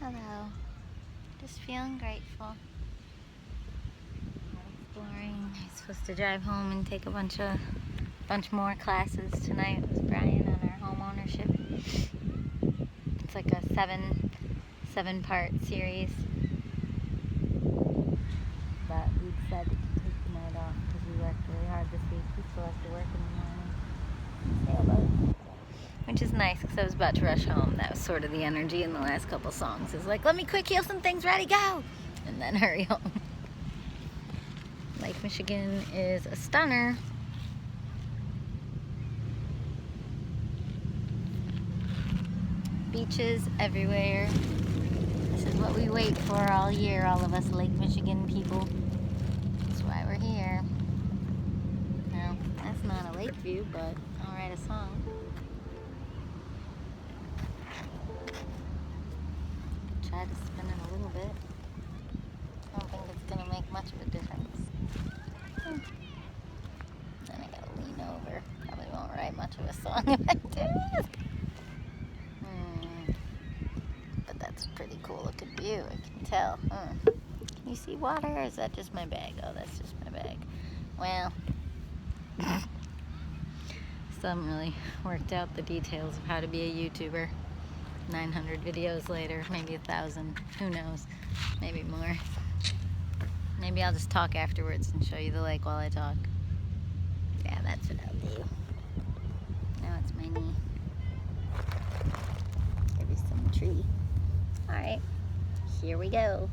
Hello. Just feeling grateful. Exploring. I'm supposed to drive home and take a bunch more classes tonight with Brian on our home ownership. It's like a seven-part series. But we decided to take the night off because we worked really hard this week. We still have to work in the morning. Sailboat. Which is nice because I was about to rush home. That was sort of the energy in the last couple songs. It's like, let me quick heal some things, ready, go! And then hurry home. Lake Michigan is a stunner. Beaches everywhere. This is what we wait for all year, all of us Lake Michigan people. That's why we're here. Now, that's not a lake view, but I'll write a song. Try to spin it a little bit. I don't think it's going to make much of a difference. Then I gotta lean over. Probably won't write much of a song if I do. But that's a pretty cool looking view, I can tell. Can you see water, or is that just my bag? Oh, that's just my bag. Well, still haven't really worked out the details of how to be a YouTuber. 900 videos later, maybe 1,000, who knows, maybe more. Maybe I'll just talk afterwards and show you the lake while I talk. Yeah, that's what I'll do. Now it's my knee. Give you some tree. Alright, here we go.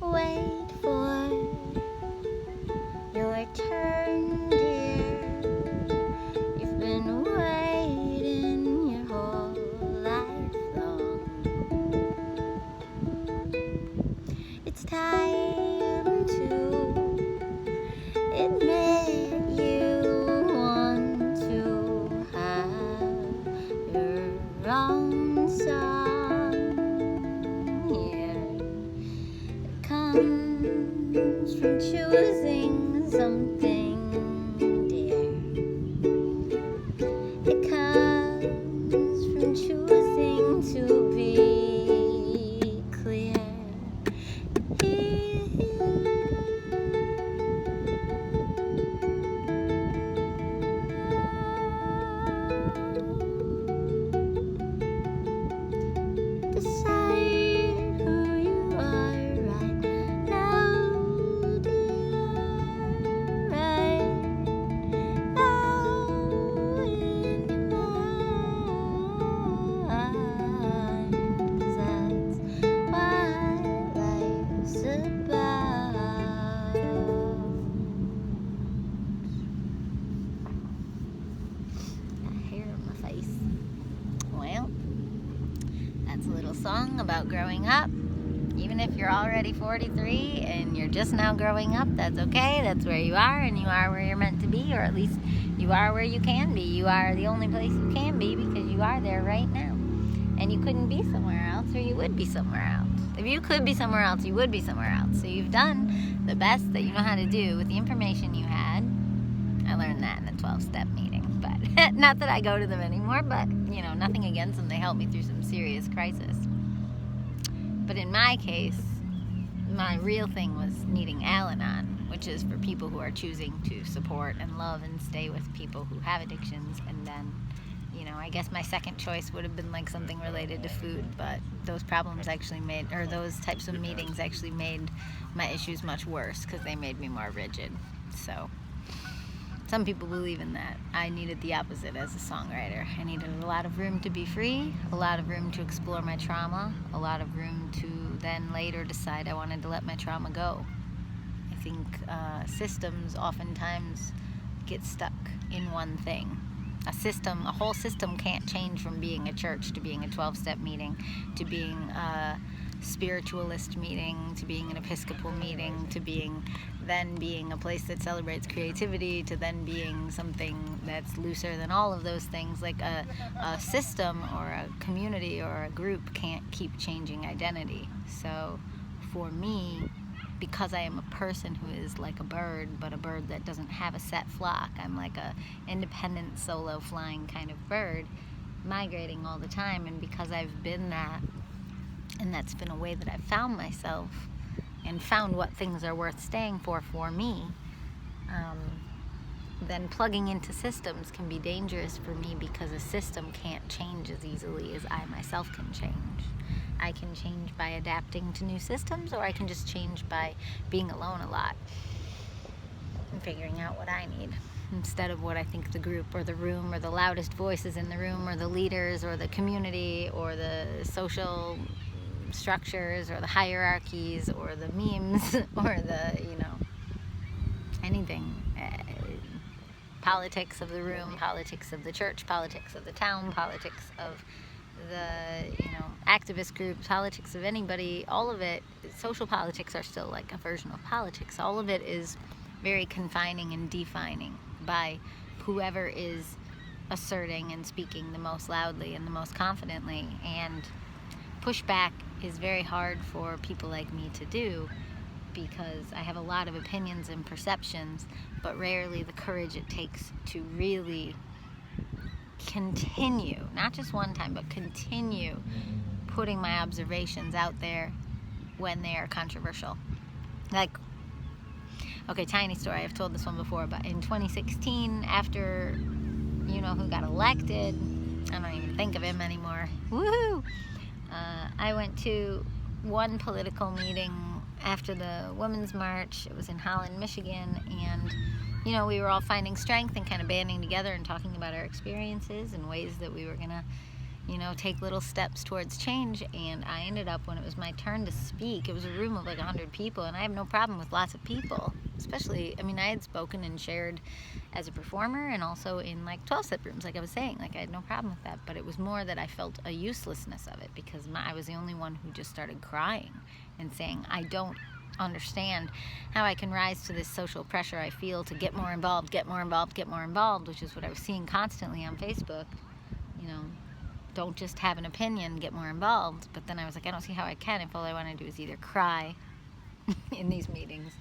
Wait for your turn, dear. You've been waiting your whole life long. It's time to admit you want to have your own song. Comes from choosing something, dear. It comes from choosing to be clear. Decide who you are right now, dear. Right now in your mind, 'cause that's It's a little song about growing up. Even if you're already 43 and you're just now growing up, that's okay. That's where you are, and you are where you're meant to be, or at least you are where you can be. You are the only place you can be because you are there right now. And you couldn't be somewhere else, or you would be somewhere else. If you could be somewhere else, you would be somewhere else. So you've done the best that you know how to do with the information you had. I learned that in the 12-step meeting, but not that I go to them anymore, but nothing against them. They helped me through some serious crisis. But in my case, my real thing was needing Al-Anon, which is for people who are choosing to support and love and stay with people who have addictions. And then, I guess my second choice would have been like something related to food, but those problems actually those types of meetings actually made my issues much worse because they made me more rigid. So some people believe in that. I needed the opposite as a songwriter. I needed a lot of room to be free, a lot of room to explore my trauma, a lot of room to then later decide I wanted to let my trauma go. I think systems oftentimes get stuck in one thing. A whole system can't change from being a church to being a 12-step meeting, to being a spiritualist meeting, to being an Episcopal meeting, to being a place that celebrates creativity, to then being something that's looser than all of those things. Like a system or a community or a group can't keep changing identity. So for me, because I am a person who is like a bird, but a bird that doesn't have a set flock, I'm like a independent solo flying kind of bird, migrating all the time. And because I've been that, and that's been a way that I've found myself and found what things are worth staying for me, then plugging into systems can be dangerous for me because a system can't change as easily as I myself can change. I can change by adapting to new systems, or I can just change by being alone a lot and figuring out what I need instead of what I think the group or the room or the loudest voices in the room or the leaders or the community or the social structures or the hierarchies or the memes or the anything, politics of the room, politics of the church, politics of the town, politics of the activist groups, politics of anybody. All of it, social politics are still like a version of politics. All of it is very confining and defining by whoever is asserting and speaking the most loudly and the most confidently. And pushback is very hard for people like me to do because I have a lot of opinions and perceptions, but rarely the courage it takes to really continue, not just one time, but continue putting my observations out there when they are controversial. Tiny story, I've told this one before, but in 2016, after who got elected, I don't even think of him anymore, woohoo! I went to one political meeting after the Women's March. It was in Holland, Michigan, and we were all finding strength and kind of banding together and talking about our experiences and ways that we were gonna take little steps towards change. And I ended up, when it was my turn to speak, it was a room of like 100 people, and I have no problem with lots of people, especially, I had spoken and shared as a performer and also in like 12-step rooms, like I was saying, like I had no problem with that, but it was more that I felt a uselessness of it because I was the only one who just started crying and saying, I don't understand how I can rise to this social pressure I feel to get more involved, which is what I was seeing constantly on Facebook. Don't just have an opinion, get more involved. But then I was like, I don't see how I can if all I want to do is either cry in these meetings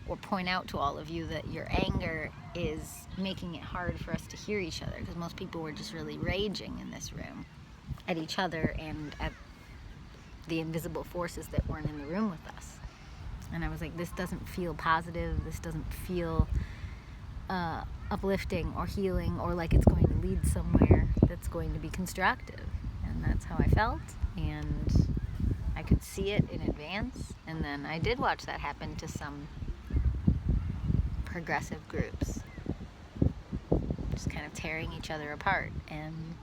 or point out to all of you that your anger is making it hard for us to hear each other, because most people were just really raging in this room at each other and at the invisible forces that weren't in the room with us. And I was like, this doesn't feel positive, this doesn't feel uplifting or healing or like it's going to lead somewhere that's going to be constructive. And that's how I felt, and I could see it in advance. And then I did watch that happen to some progressive groups, just kind of tearing each other apart. And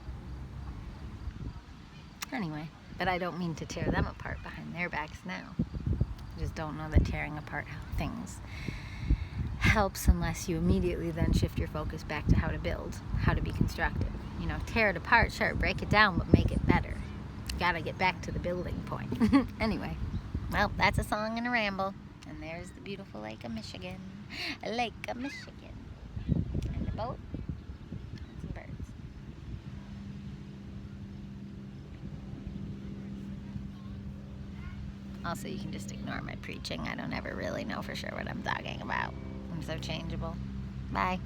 anyway, but I don't mean to tear them apart behind their backs now. I just don't know that tearing apart things helps unless you immediately then shift your focus back to how to build, how to be constructive. Tear it apart, sure, break it down, but make it better. gotta get back to the building point. Anyway, well, that's a song and a ramble. And there's the beautiful Lake of Michigan. Lake of Michigan. And the boat. And some birds. Also, you can just ignore my preaching. I don't ever really know for sure what I'm talking about. I'm so changeable. Bye.